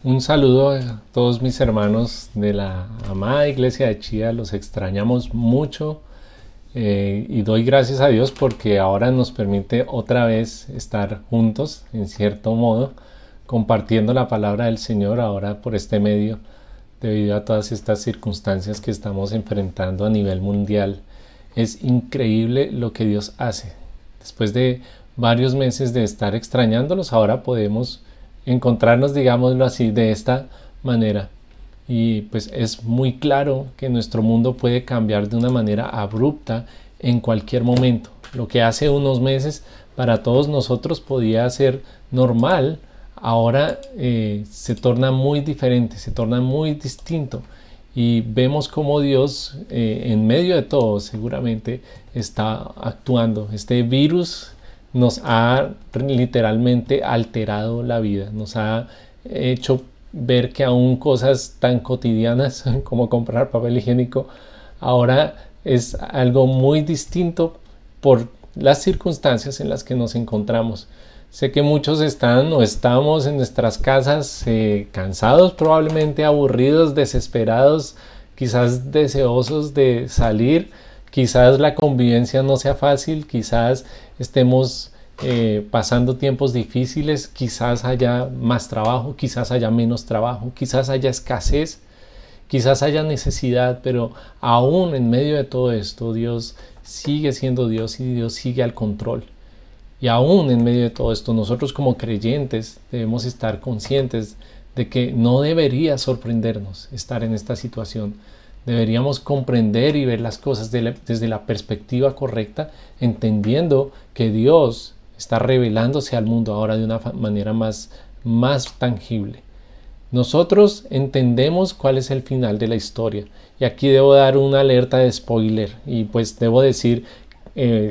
Un saludo a todos mis hermanos de la amada iglesia de Chía, los extrañamos mucho y doy gracias a Dios porque ahora nos permite otra vez estar juntos, en cierto modo, compartiendo la palabra del Señor ahora por este medio, debido a todas estas circunstancias que estamos enfrentando a nivel mundial. Es increíble lo que Dios hace. Después de varios meses de estar extrañándolos, ahora podemos encontrarnos, digámoslo así, de esta manera. Y pues es muy claro que nuestro mundo puede cambiar de una manera abrupta en cualquier momento. Lo que hace unos meses para todos nosotros podía ser normal, ahora se torna muy diferente, se torna muy distinto. Y vemos cómo Dios, en medio de todo, seguramente está actuando. Este virus nos ha literalmente alterado la vida, nos ha hecho ver que aún cosas tan cotidianas como comprar papel higiénico ahora es algo muy distinto por las circunstancias en las que nos encontramos. Sé que muchos están o estamos en nuestras casas cansados, probablemente aburridos, desesperados, quizás deseosos de salir. Quizás la convivencia no sea fácil, quizás estemos pasando tiempos difíciles, quizás haya más trabajo, quizás haya menos trabajo, quizás haya escasez, quizás haya necesidad, pero aún en medio de todo esto Dios sigue siendo Dios y Dios sigue al control. Y aún en medio de todo esto, nosotros como creyentes debemos estar conscientes de que no debería sorprendernos estar en esta situación. Deberíamos comprender y ver las cosas desde la perspectiva correcta, entendiendo que Dios está revelándose al mundo ahora de una manera más tangible. Nosotros entendemos cuál es el final de la historia. Y aquí debo dar una alerta de spoiler. Y pues debo decir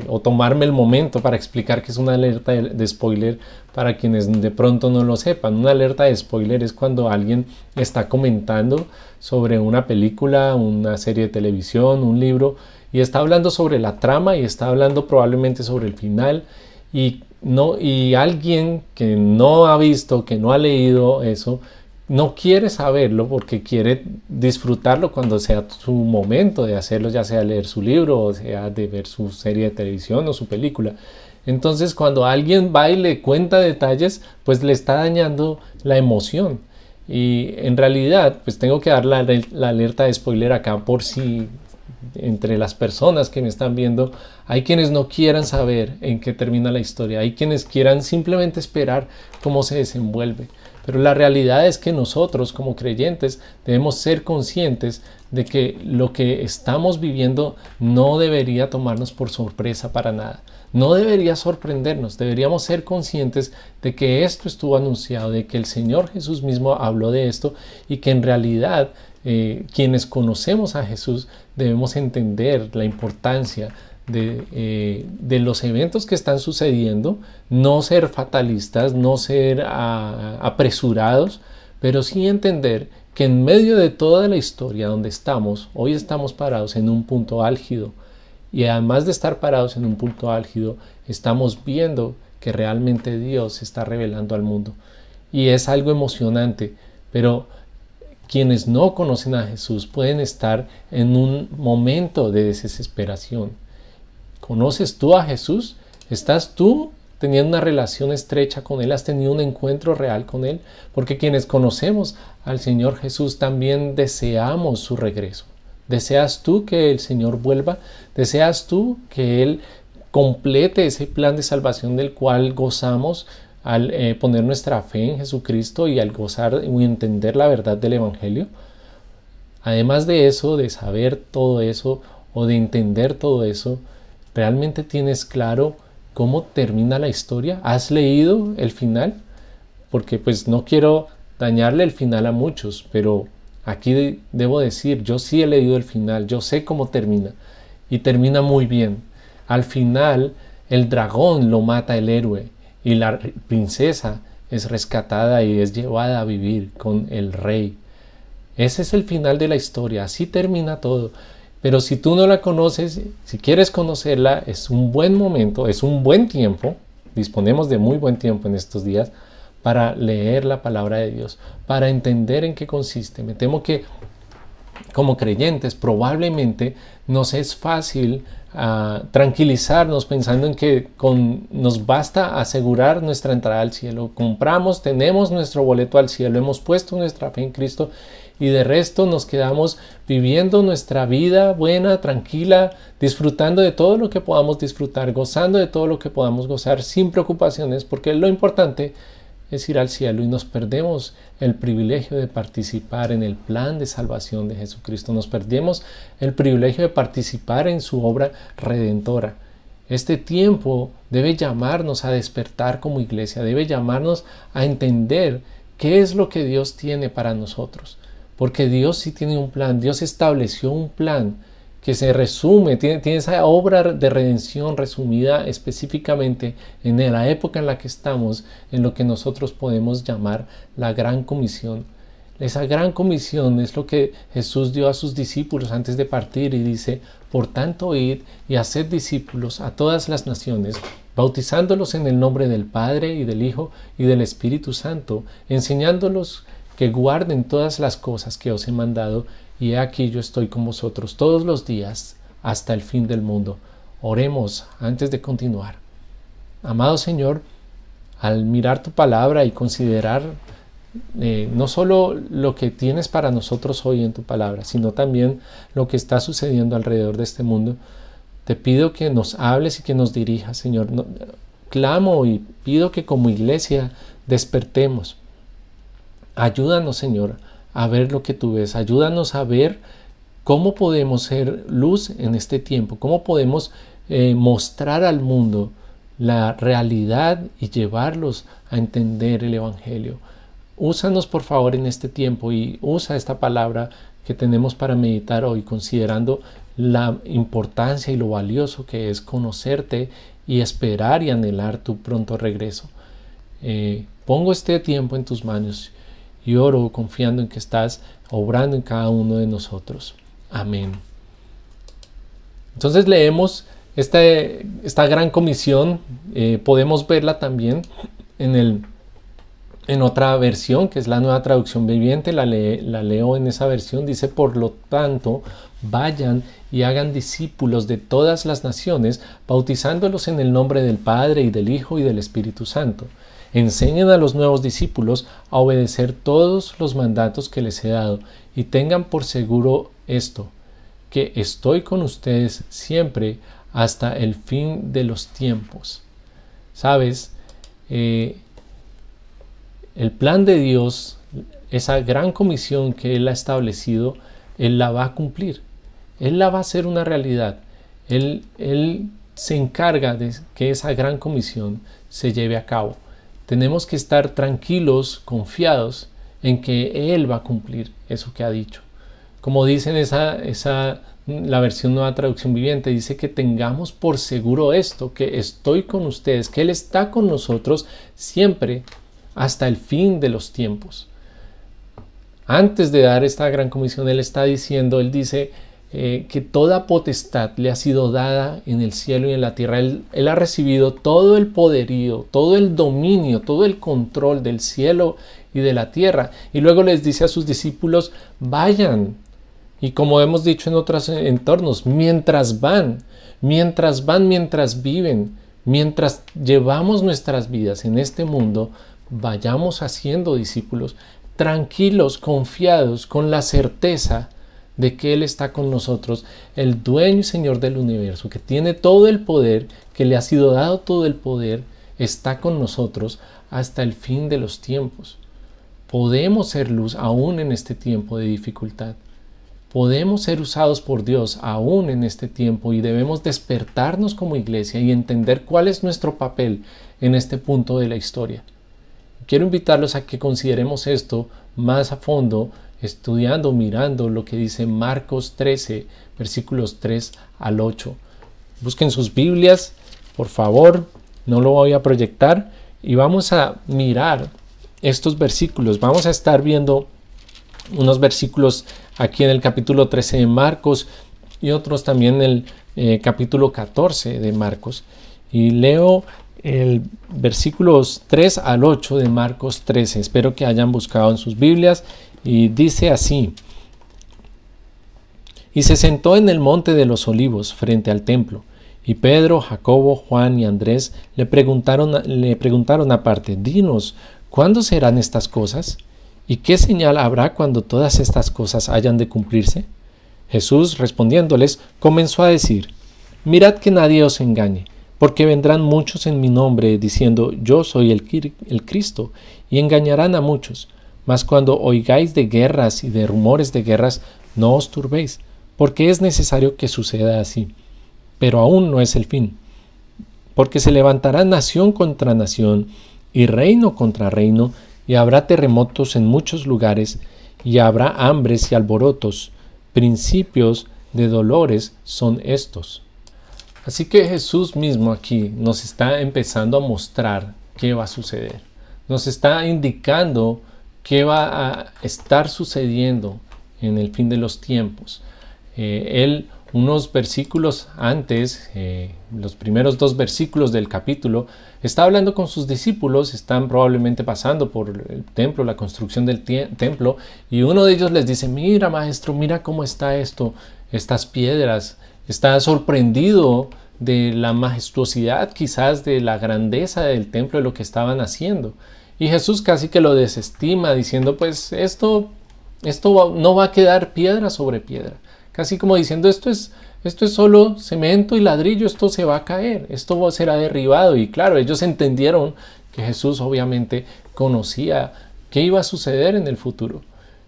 o tomarme el momento para explicar que es una alerta de spoiler para quienes de pronto no lo sepan. Una alerta de spoiler es cuando alguien está comentando sobre una película, una serie de televisión, un libro, y está hablando sobre la trama y está hablando probablemente sobre el final, y alguien que no ha visto, que no ha leído eso, no quiere saberlo porque quiere disfrutarlo cuando sea su momento de hacerlo, ya sea leer su libro o sea de ver su serie de televisión o su película. Entonces cuando alguien va y le cuenta detalles, pues le está dañando la emoción. Y en realidad, pues tengo que dar la alerta de spoiler acá por si entre las personas que me están viendo hay quienes no quieran saber en qué termina la historia, hay quienes quieran simplemente esperar cómo se desenvuelve. Pero la realidad es que nosotros como creyentes debemos ser conscientes de que lo que estamos viviendo no debería tomarnos por sorpresa para nada. No debería sorprendernos, deberíamos ser conscientes de que esto estuvo anunciado, de que el Señor Jesús mismo habló de esto y que en realidad quienes conocemos a Jesús debemos entender la importancia de los eventos que están sucediendo, no ser fatalistas, no ser apresurados, pero sí entender que en medio de toda la historia donde estamos, hoy estamos parados en un punto álgido, y además de estar parados en un punto álgido, estamos viendo que realmente Dios se está revelando al mundo. Y es algo emocionante, pero quienes no conocen a Jesús pueden estar en un momento de desesperación. ¿Conoces tú a Jesús? ¿Estás tú teniendo una relación estrecha con Él? ¿Has tenido un encuentro real con Él? Porque quienes conocemos al Señor Jesús también deseamos su regreso. ¿Deseas tú que el Señor vuelva? ¿Deseas tú que Él complete ese plan de salvación del cual gozamos al poner nuestra fe en Jesucristo y al gozar y entender la verdad del Evangelio? Además de eso, de saber todo eso o de entender todo eso, ¿realmente tienes claro cómo termina la historia? ¿Has leído el final? Porque pues no quiero dañarle el final a muchos, pero aquí debo decir, yo sí he leído el final, yo sé cómo termina y termina muy bien. Al final el dragón lo mata el héroe y la princesa es rescatada y es llevada a vivir con el rey. Ese es el final de la historia, así termina todo. Pero si tú no la conoces, si quieres conocerla, es un buen momento, es un buen tiempo, disponemos de muy buen tiempo en estos días, para leer la palabra de Dios, para entender en qué consiste. Me temo que como creyentes probablemente nos es fácil tranquilizarnos pensando en que nos basta asegurar nuestra entrada al cielo. Compramos, tenemos nuestro boleto al cielo, hemos puesto nuestra fe en Cristo y de resto nos quedamos viviendo nuestra vida buena, tranquila, disfrutando de todo lo que podamos disfrutar, gozando de todo lo que podamos gozar sin preocupaciones, porque lo importante es ir al cielo y nos perdemos el privilegio de participar en el plan de salvación de Jesucristo. Nos perdemos el privilegio de participar en su obra redentora. Este tiempo debe llamarnos a despertar como iglesia, debe llamarnos a entender qué es lo que Dios tiene para nosotros. Porque Dios sí tiene un plan, Dios estableció un plan que se resume, tiene esa obra de redención resumida específicamente en la época en la que estamos, en lo que nosotros podemos llamar la Gran Comisión. Esa Gran Comisión es lo que Jesús dio a sus discípulos antes de partir y dice: por tanto, id y haced discípulos a todas las naciones, bautizándolos en el nombre del Padre y del Hijo y del Espíritu Santo, enseñándolos que guarden todas las cosas que os he mandado, y he aquí yo estoy con vosotros todos los días hasta el fin del mundo. Oremos antes de continuar. Amado Señor, al mirar tu palabra y considerar no solo lo que tienes para nosotros hoy en tu palabra, sino también lo que está sucediendo alrededor de este mundo, te pido que nos hables y que nos dirijas, Señor. Clamo y pido que como iglesia despertemos. Ayúdanos, Señor, a ver lo que tú ves. Ayúdanos a ver cómo podemos ser luz en este tiempo, cómo podemos mostrar al mundo la realidad y llevarlos a entender el Evangelio. Úsanos, por favor, en este tiempo y usa esta palabra que tenemos para meditar hoy, considerando la importancia y lo valioso que es conocerte y esperar y anhelar tu pronto regreso. Pongo este tiempo en tus manos y oro confiando en que estás obrando en cada uno de nosotros. Amén. Entonces leemos esta gran comisión. Podemos verla también en otra versión, que es la Nueva Traducción Viviente. La leo en esa versión. Dice: por lo tanto, vayan y hagan discípulos de todas las naciones, bautizándolos en el nombre del Padre y del Hijo y del Espíritu Santo. Enseñen a los nuevos discípulos a obedecer todos los mandatos que les he dado, y tengan por seguro esto, que estoy con ustedes siempre hasta el fin de los tiempos. ¿Sabes? El plan de Dios, esa gran comisión que Él ha establecido, Él la va a cumplir. Él la va a hacer una realidad. Él se encarga de que esa gran comisión se lleve a cabo. Tenemos que estar tranquilos, confiados en que Él va a cumplir eso que ha dicho. Como dice en la versión Nueva Traducción Viviente, dice que tengamos por seguro esto, que estoy con ustedes, que Él está con nosotros siempre hasta el fin de los tiempos. Antes de dar esta gran comisión, Él dice que toda potestad le ha sido dada en el cielo y en la tierra. Él ha recibido todo el poderío, todo el dominio, todo el control del cielo y de la tierra. Y luego les dice a sus discípulos: vayan. Y como hemos dicho en otros entornos, mientras viven, mientras llevamos nuestras vidas en este mundo, vayamos haciendo discípulos, tranquilos, confiados, con la certeza de que Él está con nosotros, el dueño y Señor del universo, que tiene todo el poder, que le ha sido dado todo el poder, está con nosotros hasta el fin de los tiempos. Podemos ser luz aún en este tiempo de dificultad. Podemos ser usados por Dios aún en este tiempo, y debemos despertarnos como iglesia y entender cuál es nuestro papel en este punto de la historia. Quiero invitarlos a que consideremos esto más a fondo, estudiando, mirando lo que dice Marcos 13, versículos 3 al 8. Busquen sus Biblias, por favor, no lo voy a proyectar, y vamos a mirar estos versículos. Vamos a estar viendo unos versículos aquí en el capítulo 13 de Marcos y otros también en el capítulo 14 de Marcos. Y leo el versículos 3 al 8 de Marcos 13. Espero que hayan buscado en sus Biblias, y dice así: Y se sentó en el monte de los olivos frente al templo, y Pedro, Jacobo, Juan y Andrés le preguntaron aparte: Dinos, ¿cuándo serán estas cosas? ¿Y qué señal habrá cuando todas estas cosas hayan de cumplirse? Jesús, respondiéndoles, comenzó a decir: Mirad que nadie os engañe, porque vendrán muchos en mi nombre diciendo: Yo soy el Cristo, y engañarán a muchos. Mas cuando oigáis de guerras y de rumores de guerras, no os turbéis, porque es necesario que suceda así. Pero aún no es el fin, porque se levantará nación contra nación y reino contra reino, y habrá terremotos en muchos lugares, y habrá hambres y alborotos. Principios de dolores son estos. Así que Jesús mismo aquí nos está empezando a mostrar qué va a suceder. Nos está indicando qué va a estar sucediendo en el fin de los tiempos. Él, unos versículos antes, los primeros 2 versículos del capítulo, está hablando con sus discípulos. Están probablemente pasando por el templo, la construcción del templo, y uno de ellos les dice: Mira, maestro, mira cómo está esto, estas piedras. Está sorprendido de la majestuosidad, quizás de la grandeza del templo, de lo que estaban haciendo. Y Jesús casi que lo desestima, diciendo: pues esto no va a quedar piedra sobre piedra. Casi como diciendo: esto es solo cemento y ladrillo, esto se va a caer, esto será derribado. Y claro, ellos entendieron que Jesús obviamente conocía qué iba a suceder en el futuro.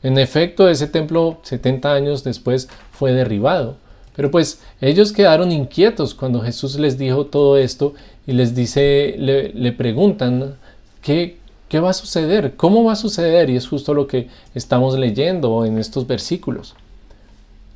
En efecto, ese templo 70 años después fue derribado. Pero pues ellos quedaron inquietos cuando Jesús les dijo todo esto, y les dice, le preguntan: ¿qué va a suceder? ¿Cómo va a suceder? Y es justo lo que estamos leyendo en estos versículos.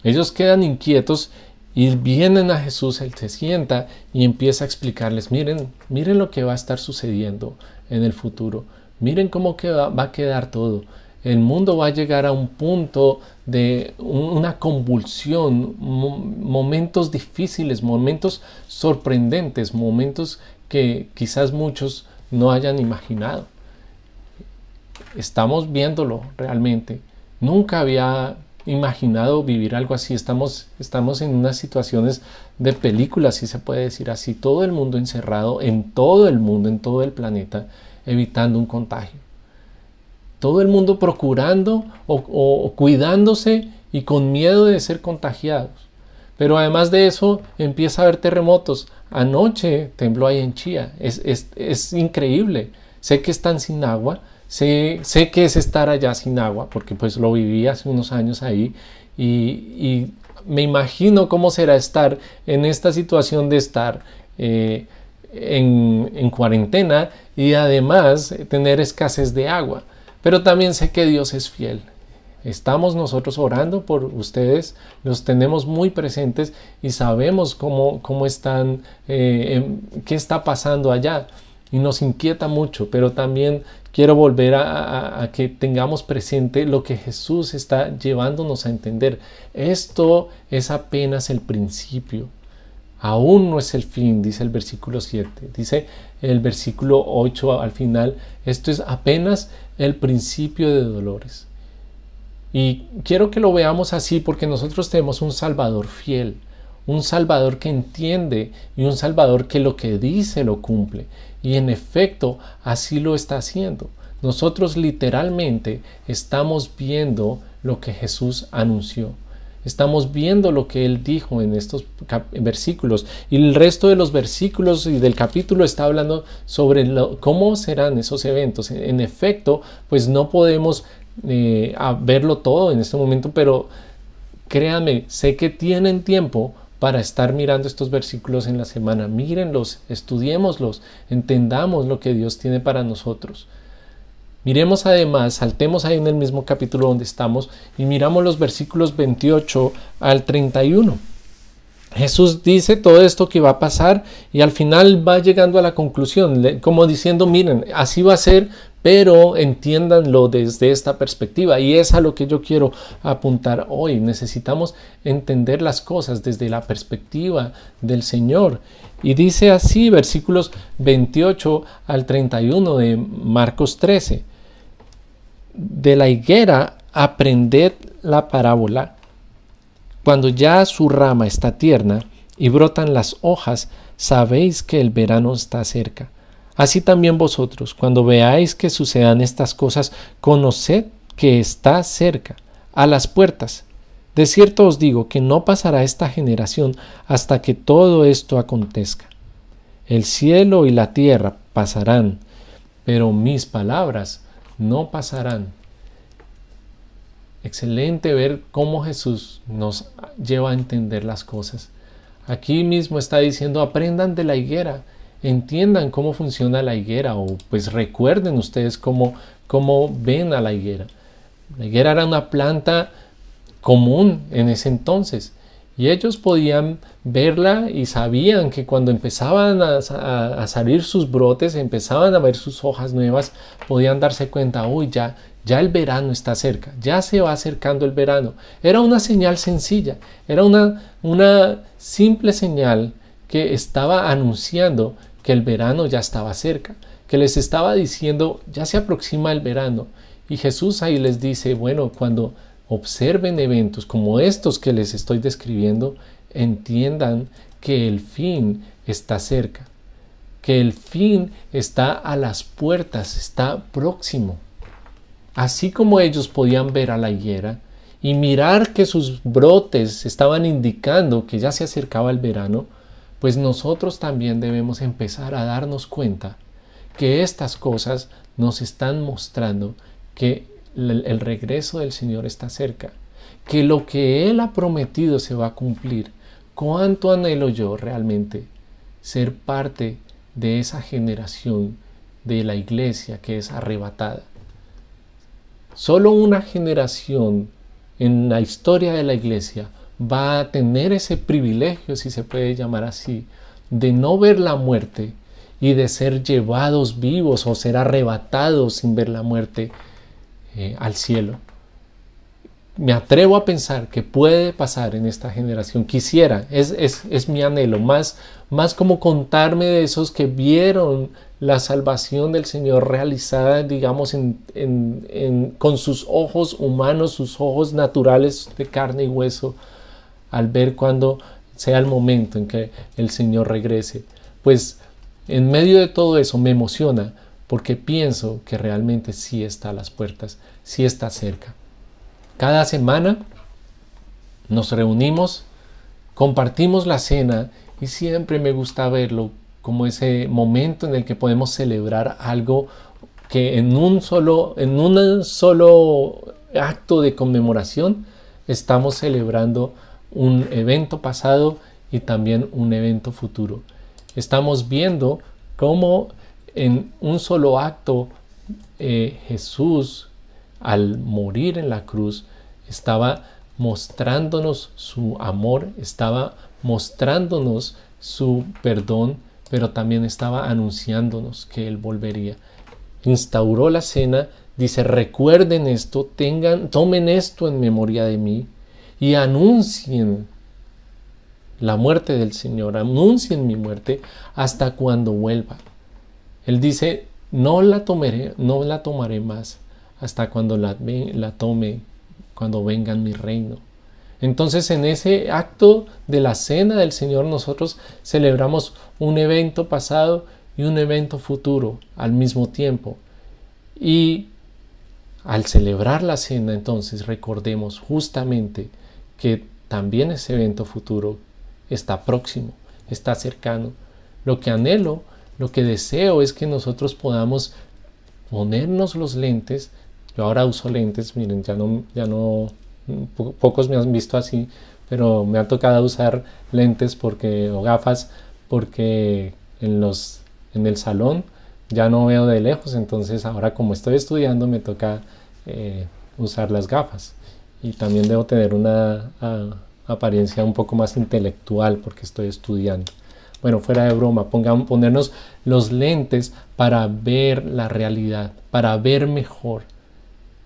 Ellos quedan inquietos y vienen a Jesús. Él se sienta y empieza a explicarles: miren lo que va a estar sucediendo en el futuro. Miren cómo va a quedar todo. El mundo va a llegar a un punto de una convulsión, momentos difíciles, momentos sorprendentes, momentos que quizás muchos no hayan imaginado. Estamos viéndolo realmente. Nunca había imaginado vivir algo así. Estamos en unas situaciones de película, si se puede decir así. Todo el mundo encerrado en todo el mundo, en todo el planeta, evitando un contagio. Todo el mundo procurando o cuidándose y con miedo de ser contagiados. Pero además de eso, empieza a haber terremotos. Anoche tembló ahí en Chía. Es increíble. Sé que están sin agua. Sé que es estar allá sin agua, porque pues lo viví hace unos años ahí. Y me imagino cómo será estar en esta situación de estar en cuarentena y además tener escasez de agua. Pero también sé que Dios es fiel. Estamos nosotros orando por ustedes, los tenemos muy presentes y sabemos cómo están, qué está pasando allá. Y nos inquieta mucho, pero también quiero volver a que tengamos presente lo que Jesús está llevándonos a entender. Esto es apenas el principio. Aún no es el fin, dice el versículo 7. Dice el versículo 8 al final: esto es apenas el principio de dolores. Y quiero que lo veamos así, porque nosotros tenemos un Salvador fiel, un Salvador que entiende y un Salvador que lo que dice lo cumple. Y en efecto, así lo está haciendo. Nosotros literalmente estamos viendo lo que Jesús anunció. Estamos viendo lo que Él dijo en estos versículos. Y el resto de los versículos y del capítulo está hablando sobre cómo serán esos eventos. En efecto, pues no podemos verlo todo en este momento, pero créanme, sé que tienen tiempo para estar mirando estos versículos en la semana. Mírenlos, estudiémoslos, entendamos lo que Dios tiene para nosotros. Miremos además, saltemos ahí en el mismo capítulo donde estamos y miramos los versículos 28 al 31. Jesús dice todo esto que va a pasar y al final va llegando a la conclusión, como diciendo: miren, así va a ser, pero entiéndanlo desde esta perspectiva, y es a lo que yo quiero apuntar hoy. Necesitamos entender las cosas desde la perspectiva del Señor. Y dice así, versículos 28 al 31 de Marcos 13: de la higuera aprended la parábola. Cuando ya su rama está tierna y brotan las hojas, sabéis que el verano está cerca. Así también vosotros, cuando veáis que sucedan estas cosas, conoced que está cerca, a las puertas. De cierto os digo que no pasará esta generación hasta que todo esto acontezca. El cielo y la tierra pasarán, pero mis palabras no pasarán. Excelente ver cómo Jesús nos lleva a entender las cosas. Aquí mismo está diciendo: aprendan de la higuera, entiendan cómo funciona la higuera, o pues recuerden ustedes cómo ven a la higuera. La higuera era una planta común en ese entonces, y ellos podían verla y sabían que cuando empezaban a salir sus brotes, empezaban a ver sus hojas nuevas, podían darse cuenta: uy, ya el verano está cerca, ya se va acercando el verano. Era una señal sencilla, era una simple señal que estaba anunciando que el verano ya estaba cerca, que les estaba diciendo: ya se aproxima el verano. Y Jesús ahí les dice: bueno, cuando observen eventos como estos que les estoy describiendo, entiendan que el fin está cerca, que el fin está a las puertas, está próximo. Así como ellos podían ver a la higuera y mirar que sus brotes estaban indicando que ya se acercaba el verano, pues nosotros también debemos empezar a darnos cuenta que estas cosas nos están mostrando que el regreso del Señor está cerca, que lo que Él ha prometido se va a cumplir. ¿Cuánto anhelo yo realmente ser parte de esa generación de la iglesia que es arrebatada? Solo una generación en la historia de la iglesia va a tener ese privilegio, si se puede llamar así, de no ver la muerte y de ser llevados vivos o ser arrebatados sin ver la muerte al cielo. Me atrevo a pensar que puede pasar en esta generación. Quisiera, es mi anhelo, más como contarme de esos que vieron la salvación del Señor realizada, digamos, con sus ojos humanos, sus ojos naturales de carne y hueso, al ver cuando sea el momento en que el Señor regrese. Pues en medio de todo eso me emociona, porque pienso que realmente sí está a las puertas, sí está cerca. Cada semana nos reunimos, compartimos la cena, y siempre me gusta verlo como ese momento en el que podemos celebrar algo que en un solo acto de conmemoración estamos celebrando un evento pasado y también un evento futuro. Estamos viendo cómo en un solo acto Jesús, al morir en la cruz, estaba mostrándonos su amor, estaba mostrándonos su perdón, pero también estaba anunciándonos que Él volvería. Instauró la cena, dice: recuerden esto, tomen esto en memoria de mí, y anuncien la muerte del Señor, anuncien mi muerte hasta cuando vuelva. Él dice: no la tomaré más hasta cuando la tome, cuando venga en mi reino. Entonces, en ese acto de la cena del Señor, nosotros celebramos un evento pasado y un evento futuro al mismo tiempo. Y al celebrar la cena, entonces, recordemos justamente que también ese evento futuro está próximo, está cercano. Lo que anhelo, lo que deseo es que nosotros podamos ponernos los lentes. Yo ahora uso lentes, miren, ya no, pocos me han visto así, pero me ha tocado usar lentes o gafas, porque en el salón ya no veo de lejos. Entonces ahora, como estoy estudiando, me toca usar las gafas, y también debo tener una apariencia un poco más intelectual porque estoy estudiando. bueno, fuera de broma, ponernos los lentes para ver la realidad, para ver mejor.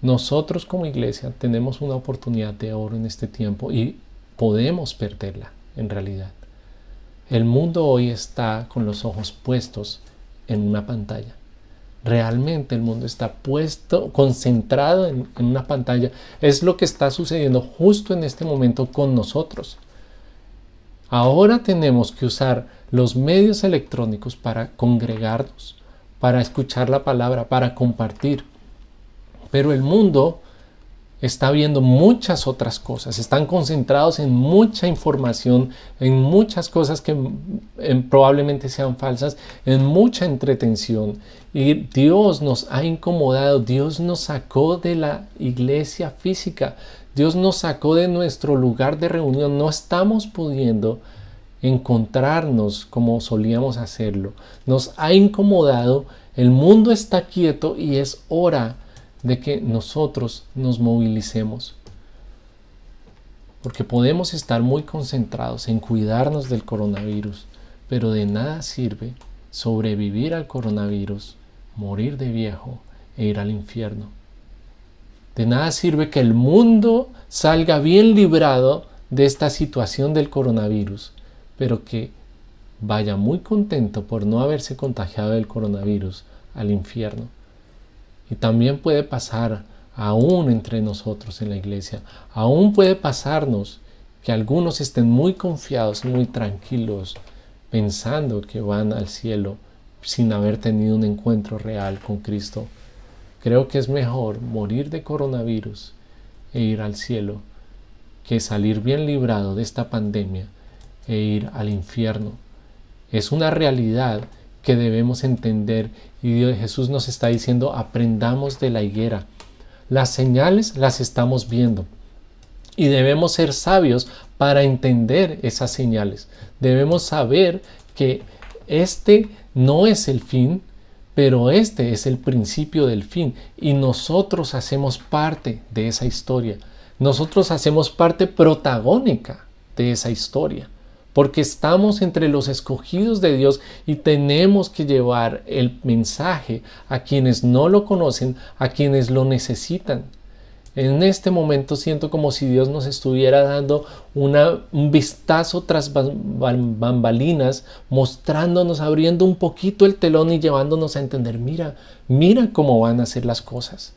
Nosotros como iglesia tenemos una oportunidad de oro en este tiempo y podemos perderla en realidad. El mundo hoy está con los ojos puestos en una pantalla. Realmente el mundo está puesto, concentrado en una pantalla. Es lo que está sucediendo justo en este momento con nosotros. Ahora tenemos que usar los medios electrónicos para congregarnos, para escuchar la palabra, para compartir. Pero el mundo está viendo muchas otras cosas, están concentrados en mucha información, en muchas cosas que probablemente sean falsas, en mucha entretención. Y Dios nos ha incomodado, Dios nos sacó de la iglesia física, Dios nos sacó de nuestro lugar de reunión, no estamos pudiendo encontrarnos como solíamos hacerlo. Nos ha incomodado, el mundo está quieto y es hora de que nosotros nos movilicemos, porque podemos estar muy concentrados en cuidarnos del coronavirus, pero de nada sirve sobrevivir al coronavirus, morir de viejo e ir al infierno. De nada sirve que el mundo salga bien librado de esta situación del coronavirus, pero que vaya muy contento por no haberse contagiado del coronavirus al infierno. Y también puede pasar aún entre nosotros en la iglesia, aún puede pasarnos que algunos estén muy confiados, muy tranquilos, pensando que van al cielo sin haber tenido un encuentro real con Cristo. Creo que es mejor morir de coronavirus e ir al cielo que salir bien librado de esta pandemia e ir al infierno. Es una realidad que debemos entender y Jesús nos está diciendo: aprendamos de la higuera. Las señales las estamos viendo y debemos ser sabios para entender esas señales. Debemos saber que este no es el fin, pero este es el principio del fin y nosotros hacemos parte de esa historia. Nosotros hacemos parte protagónica de esa historia, porque estamos entre los escogidos de Dios y tenemos que llevar el mensaje a quienes no lo conocen, a quienes lo necesitan. En este momento siento como si Dios nos estuviera dando un vistazo tras bambalinas, mostrándonos, abriendo un poquito el telón y llevándonos a entender: mira cómo van a ser las cosas.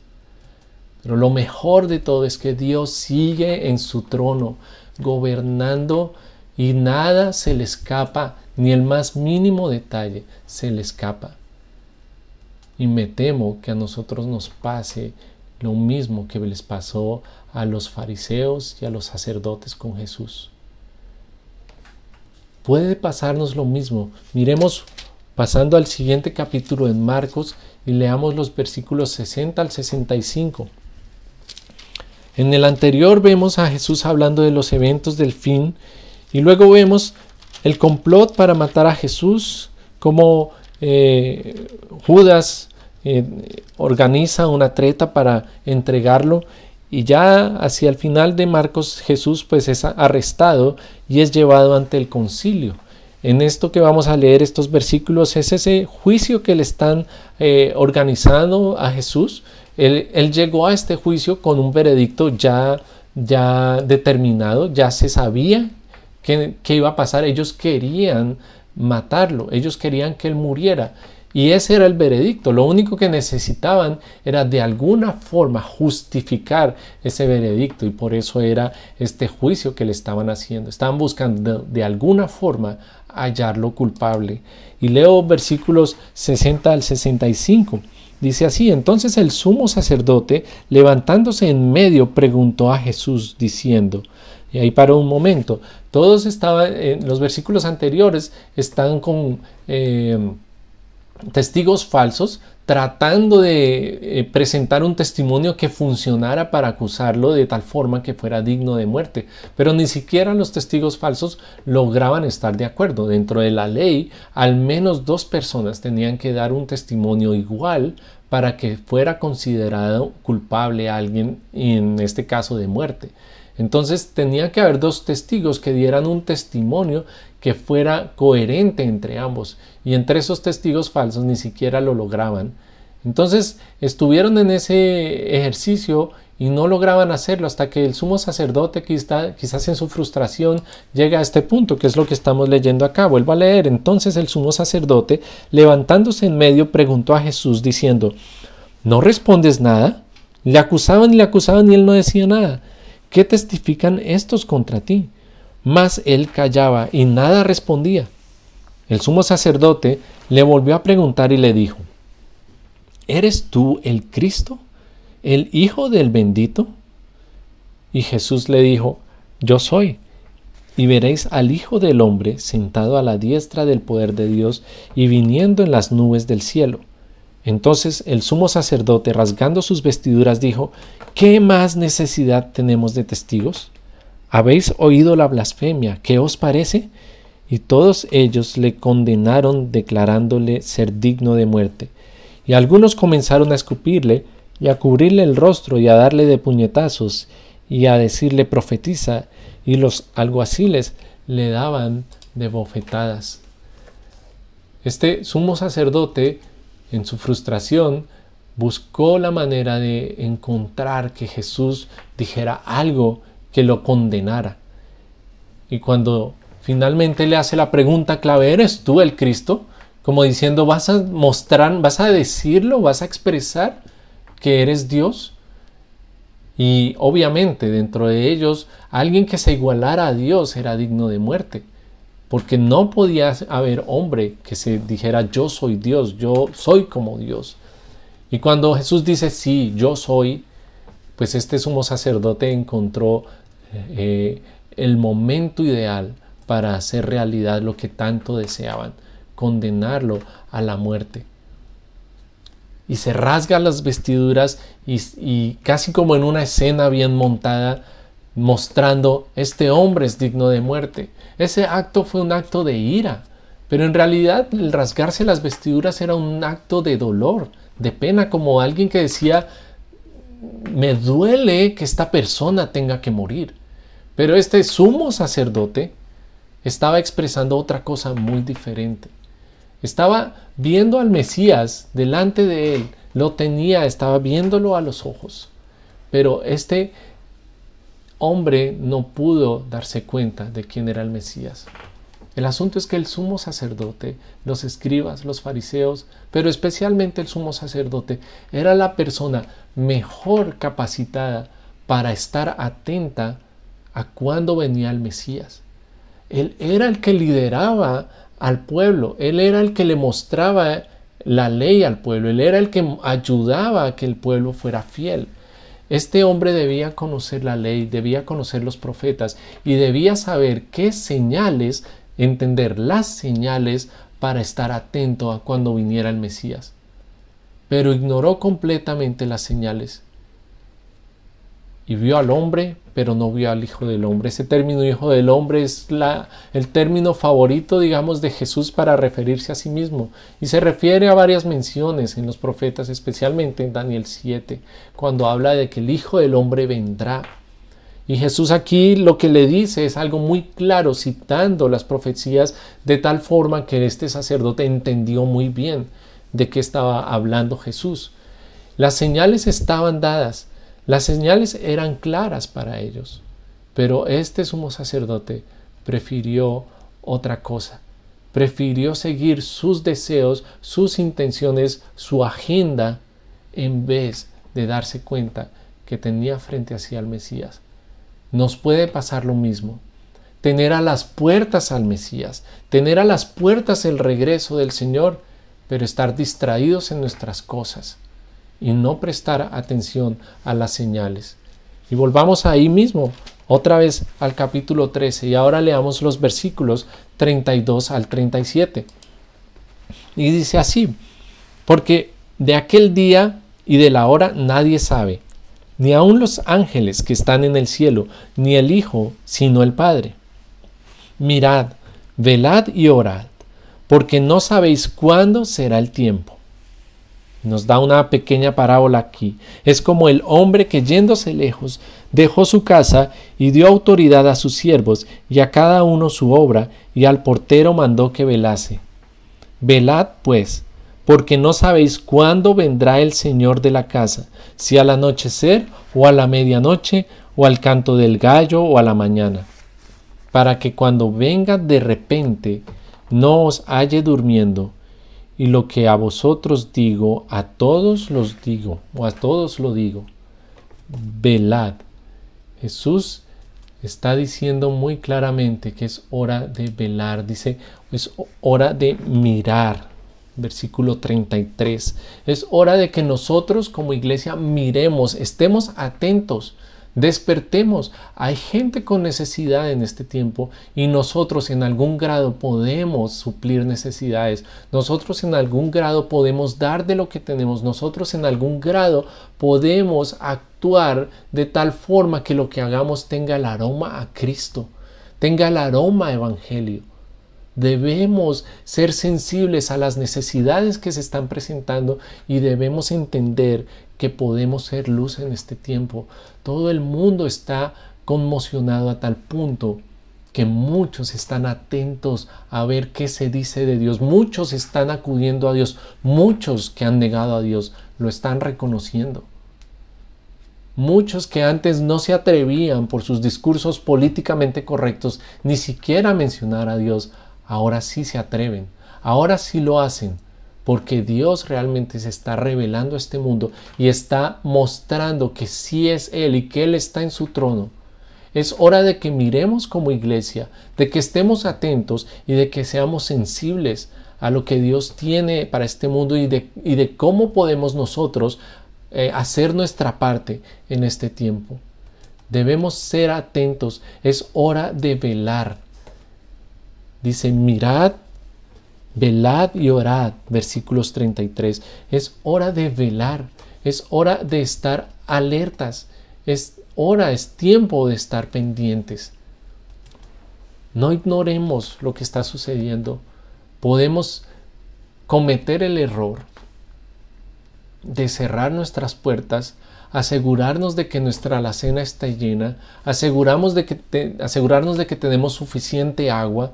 Pero lo mejor de todo es que Dios sigue en su trono, gobernando, y nada se le escapa, ni el más mínimo detalle se le escapa. Y me temo que a nosotros nos pase lo mismo que les pasó a los fariseos y a los sacerdotes con Jesús. Puede pasarnos lo mismo. Miremos, pasando al siguiente capítulo en Marcos, y leamos los versículos 60 al 65. En el anterior vemos a Jesús hablando de los eventos del fin, y luego vemos el complot para matar a Jesús, cómo Judas organiza una treta para entregarlo, y ya hacia el final de Marcos Jesús pues es arrestado y es llevado ante el concilio. En esto que vamos a leer, estos versículos, es ese juicio que le están organizando a Jesús. Él llegó a este juicio con un veredicto ya determinado, ya se sabía qué iba a pasar. Ellos querían matarlo, ellos querían que él muriera, y ese era el veredicto. Lo único que necesitaban era de alguna forma justificar ese veredicto, y por eso era este juicio que le estaban haciendo. Estaban buscando de alguna forma hallarlo culpable. Y leo versículos 60 al 65. Dice así: entonces el sumo sacerdote, levantándose en medio, preguntó a Jesús diciendo, y ahí paró un momento. Todos estaban, en los versículos anteriores, están con testigos falsos, tratando de presentar un testimonio que funcionara para acusarlo de tal forma que fuera digno de muerte. Pero ni siquiera los testigos falsos lograban estar de acuerdo. Dentro de la ley, al menos 2 personas tenían que dar un testimonio igual para que fuera considerado culpable a alguien, en este caso de muerte. Entonces tenía que haber dos testigos que dieran un testimonio que fuera coherente entre ambos, y entre esos testigos falsos ni siquiera lo lograban. Entonces estuvieron en ese ejercicio y no lograban hacerlo hasta que el sumo sacerdote, quizás en su frustración, llega a este punto, que es lo que estamos leyendo acá. Vuelvo a leer. Entonces el sumo sacerdote, levantándose en medio, preguntó a Jesús diciendo: ¿no respondes nada? Le acusaban y él no decía nada. ¿Qué testifican estos contra ti? Mas él callaba y nada respondía. El sumo sacerdote le volvió a preguntar y le dijo: ¿eres tú el Cristo, el Hijo del Bendito? Y Jesús le dijo: yo soy. Y veréis al Hijo del Hombre sentado a la diestra del poder de Dios y viniendo en las nubes del cielo. Entonces el sumo sacerdote, rasgando sus vestiduras, dijo: ¿qué más necesidad tenemos de testigos? ¿Habéis oído la blasfemia? ¿Qué os parece? Y todos ellos le condenaron, declarándole ser digno de muerte. Y algunos comenzaron a escupirle y a cubrirle el rostro y a darle de puñetazos y a decirle: profetiza. Y los alguaciles le daban de bofetadas. Este sumo sacerdote, en su frustración, buscó la manera de encontrar que Jesús dijera algo que lo condenara. Y cuando finalmente le hace la pregunta clave: ¿eres tú el Cristo? Como diciendo: ¿vas a mostrar, vas a decirlo, vas a expresar que eres Dios? Y obviamente dentro de ellos, alguien que se igualara a Dios era digno de muerte, porque no podía haber hombre que se dijera: yo soy Dios, yo soy como Dios. Y cuando Jesús dice: sí, yo soy, pues este sumo sacerdote encontró el momento ideal para hacer realidad lo que tanto deseaban: condenarlo a la muerte. Y se rasga las vestiduras y casi como en una escena bien montada, mostrando: este hombre es digno de muerte. Ese acto fue un acto de ira, pero en realidad el rasgarse las vestiduras era un acto de dolor, de pena, como alguien que decía: me duele que esta persona tenga que morir. Pero este sumo sacerdote estaba expresando otra cosa muy diferente. Estaba viendo al Mesías delante de él, lo tenía, estaba viéndolo a los ojos. Pero este hombre no pudo darse cuenta de quién era el Mesías. El asunto es que el sumo sacerdote, los escribas, los fariseos, pero especialmente el sumo sacerdote, era la persona mejor capacitada para estar atenta a cuándo venía el Mesías. Él era el que lideraba al pueblo, él era el que le mostraba la ley al pueblo, él era el que ayudaba a que el pueblo fuera fiel. Este hombre debía conocer la ley, debía conocer los profetas y debía saber qué señales, entender las señales para estar atento a cuando viniera el Mesías. Pero ignoró completamente las señales y vio al hombre, pero no vio al Hijo del Hombre. Ese término Hijo del Hombre es el término favorito, digamos, de Jesús para referirse a sí mismo. Y se refiere a varias menciones en los profetas, especialmente en Daniel 7, cuando habla de que el Hijo del Hombre vendrá. Y Jesús aquí lo que le dice es algo muy claro, citando las profecías de tal forma que este sacerdote entendió muy bien de qué estaba hablando Jesús. Las señales estaban dadas. Las señales eran claras para ellos, pero este sumo sacerdote prefirió otra cosa. Prefirió seguir sus deseos, sus intenciones, su agenda, en vez de darse cuenta que tenía frente a sí al Mesías. Nos puede pasar lo mismo. Tener a las puertas al Mesías, tener a las puertas el regreso del Señor, pero estar distraídos en nuestras cosas y no prestar atención a las señales. Y volvamos ahí mismo, otra vez al capítulo 13, y ahora leamos los versículos 32 al 37. Y dice así: porque de aquel día y de la hora nadie sabe, ni aun los ángeles que están en el cielo, ni el Hijo, sino el Padre. Mirad, velad y orad, porque no sabéis cuándo será el tiempo. Nos da una pequeña parábola aquí. Es como el hombre que yéndose lejos dejó su casa y dio autoridad a sus siervos y a cada uno su obra, y al portero mandó que velase. Velad pues, porque no sabéis cuándo vendrá el Señor de la casa, si al anochecer o a la medianoche o al canto del gallo o a la mañana, para que cuando venga de repente no os halle durmiendo. Y lo que a vosotros digo, a todos los digo, o a todos lo digo, velad. Jesús está diciendo muy claramente que es hora de velar, dice, es hora de mirar. Versículo 33. Es hora de que nosotros como iglesia miremos, estemos atentos, despertemos. Hay gente con necesidad en este tiempo y nosotros en algún grado podemos suplir necesidades. Nosotros en algún grado podemos dar de lo que tenemos. Nosotros en algún grado podemos actuar de tal forma que lo que hagamos tenga el aroma a Cristo, tenga el aroma a Evangelio. Debemos ser sensibles a las necesidades que se están presentando y debemos entender que podemos ser luz en este tiempo. Todo el mundo está conmocionado a tal punto que muchos están atentos a ver qué se dice de Dios. Muchos están acudiendo a Dios. Muchos que han negado a Dios lo están reconociendo. Muchos que antes no se atrevían por sus discursos políticamente correctos ni siquiera a mencionar a Dios, ahora sí se atreven, ahora sí lo hacen, porque Dios realmente se está revelando a este mundo y está mostrando que sí es Él y que Él está en su trono. Es hora de que miremos como iglesia, de que estemos atentos y de que seamos sensibles a lo que Dios tiene para este mundo y de cómo podemos nosotros hacer nuestra parte en este tiempo. Debemos ser atentos, es hora de velar. Dice, mirad, velad y orad, versículos 33. Es hora de velar, es hora de estar alertas, es tiempo de estar pendientes. No ignoremos lo que está sucediendo. Podemos cometer el error de cerrar nuestras puertas, asegurarnos de que nuestra alacena está llena, asegurarnos de que tenemos suficiente agua,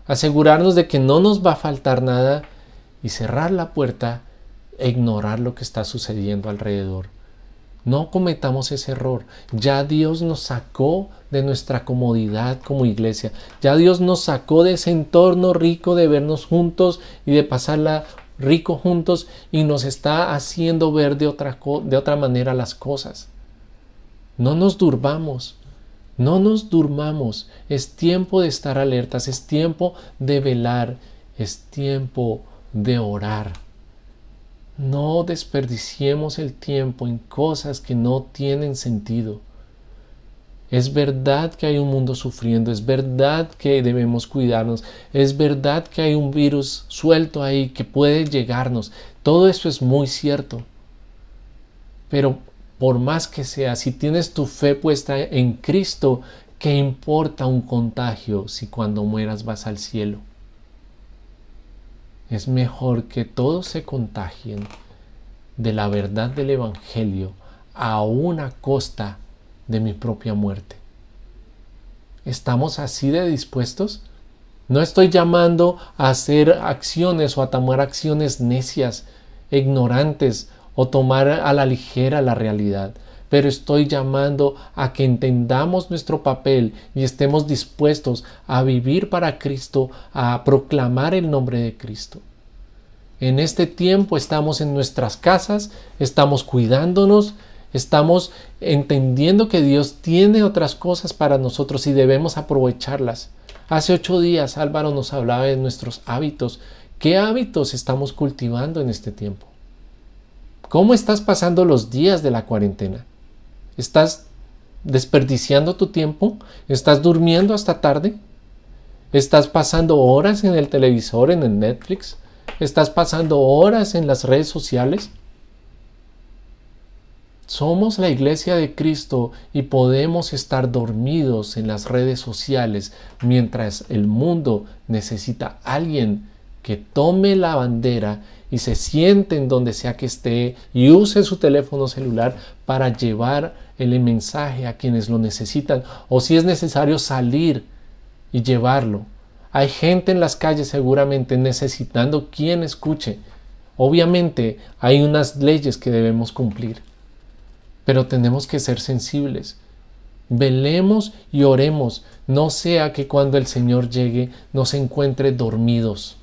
asegurarnos de que no nos va a faltar nada y cerrar la puerta e ignorar lo que está sucediendo alrededor. No cometamos ese error. Ya Dios nos sacó de nuestra comodidad como iglesia. Ya Dios nos sacó de ese entorno rico de vernos juntos y de pasarla rico juntos y nos está haciendo ver de otra manera las cosas. No nos durmamos. No nos durmamos, es tiempo de estar alertas, es tiempo de velar, es tiempo de orar. No desperdiciemos el tiempo en cosas que no tienen sentido. Es verdad que hay un mundo sufriendo, es verdad que debemos cuidarnos, es verdad que hay un virus suelto ahí que puede llegarnos. Todo eso es muy cierto. Pero por más que sea, si tienes tu fe puesta en Cristo, ¿qué importa un contagio si cuando mueras vas al cielo? Es mejor que todos se contagien de la verdad del Evangelio aún a costa de mi propia muerte. ¿Estamos así de dispuestos? No estoy llamando a hacer acciones o a tomar acciones necias, ignorantes, o tomar a la ligera la realidad, pero estoy llamando a que entendamos nuestro papel y estemos dispuestos a vivir para Cristo, a proclamar el nombre de Cristo. En este tiempo estamos en nuestras casas, estamos cuidándonos, estamos entendiendo que Dios tiene otras cosas para nosotros y debemos aprovecharlas. Hace 8 días Álvaro nos hablaba de nuestros hábitos. ¿Qué hábitos estamos cultivando en este tiempo? ¿Cómo estás pasando los días de la cuarentena? ¿Estás desperdiciando tu tiempo? ¿Estás durmiendo hasta tarde? ¿Estás pasando horas en el televisor, en el Netflix? ¿Estás pasando horas en las redes sociales? Somos la iglesia de Cristo y podemos estar dormidos en las redes sociales mientras el mundo necesita a alguien que tome la bandera y se siente en donde sea que esté y use su teléfono celular para llevar el mensaje a quienes lo necesitan, o si es necesario salir y llevarlo. Hay gente en las calles seguramente necesitando quien escuche. Obviamente hay unas leyes que debemos cumplir, pero tenemos que ser sensibles. Velemos y oremos, no sea que cuando el Señor llegue nos encuentre dormidos,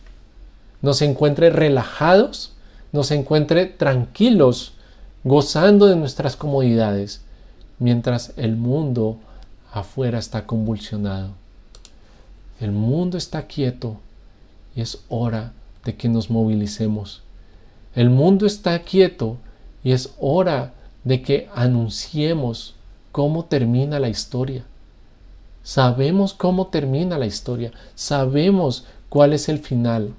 nos encuentre relajados, nos encuentre tranquilos, gozando de nuestras comodidades, mientras el mundo afuera está convulsionado. El mundo está quieto y es hora de que nos movilicemos. El mundo está quieto y es hora de que anunciemos cómo termina la historia. Sabemos cómo termina la historia, sabemos cuál es el final,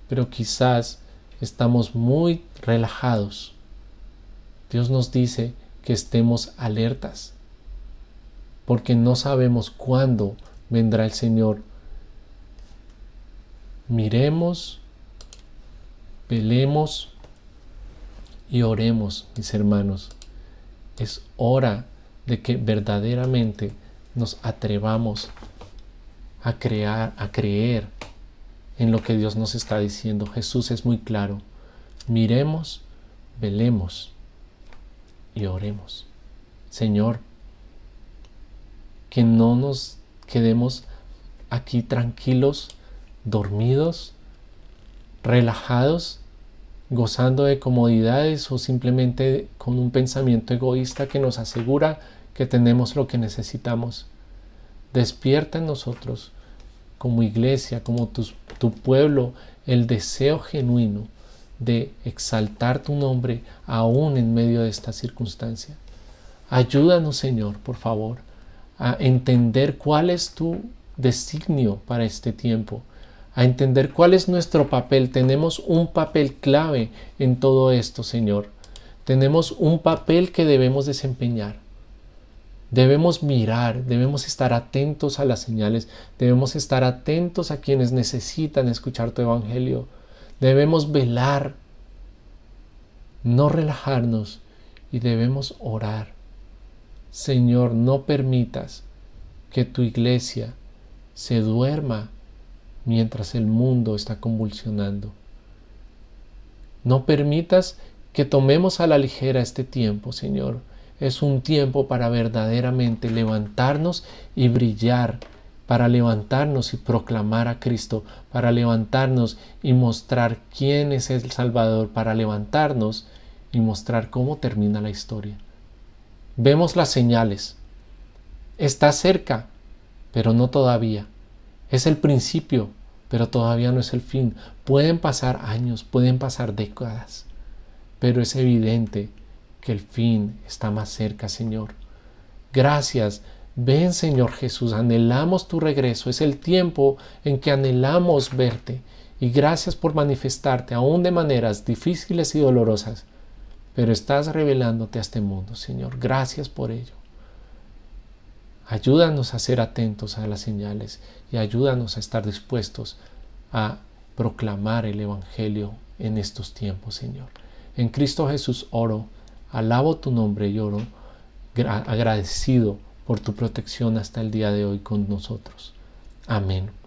pero quizás estamos muy relajados. Dios nos dice que estemos alertas, porque no sabemos cuándo vendrá el Señor. Miremos, velemos y oremos, mis hermanos. Es hora de que verdaderamente nos atrevamos a creer en lo que Dios nos está diciendo. Jesús es muy claro. Miremos, velemos y oremos. Señor, que no nos quedemos aquí tranquilos, dormidos, relajados, gozando de comodidades o simplemente con un pensamiento egoísta que nos asegura que tenemos lo que necesitamos. Despierta en nosotros, como iglesia, como tu pueblo, el deseo genuino de exaltar tu nombre aún en medio de esta circunstancia. Ayúdanos, Señor, por favor, a entender cuál es tu designio para este tiempo, a entender cuál es nuestro papel. Tenemos un papel clave en todo esto, Señor. Tenemos un papel que debemos desempeñar. Debemos mirar, debemos estar atentos a las señales, debemos estar atentos a quienes necesitan escuchar tu evangelio. Debemos velar, no relajarnos, y debemos orar. Señor, no permitas que tu iglesia se duerma mientras el mundo está convulsionando. No permitas que tomemos a la ligera este tiempo, Señor. Es un tiempo para verdaderamente levantarnos y brillar, para levantarnos y proclamar a Cristo, para levantarnos y mostrar quién es el Salvador, para levantarnos y mostrar cómo termina la historia. Vemos las señales. Está cerca, pero no todavía. Es el principio, pero todavía no es el fin. Pueden pasar años, pueden pasar décadas, pero es evidente que el fin está más cerca, Señor. Gracias. Ven, Señor Jesús, anhelamos tu regreso. Es el tiempo en que anhelamos verte. Y gracias por manifestarte aún de maneras difíciles y dolorosas. Pero estás revelándote a este mundo, Señor. Gracias por ello. Ayúdanos a ser atentos a las señales y ayúdanos a estar dispuestos a proclamar el Evangelio en estos tiempos, Señor. En Cristo Jesús oro. Alabo tu nombre y oro agradecido por tu protección hasta el día de hoy con nosotros. Amén.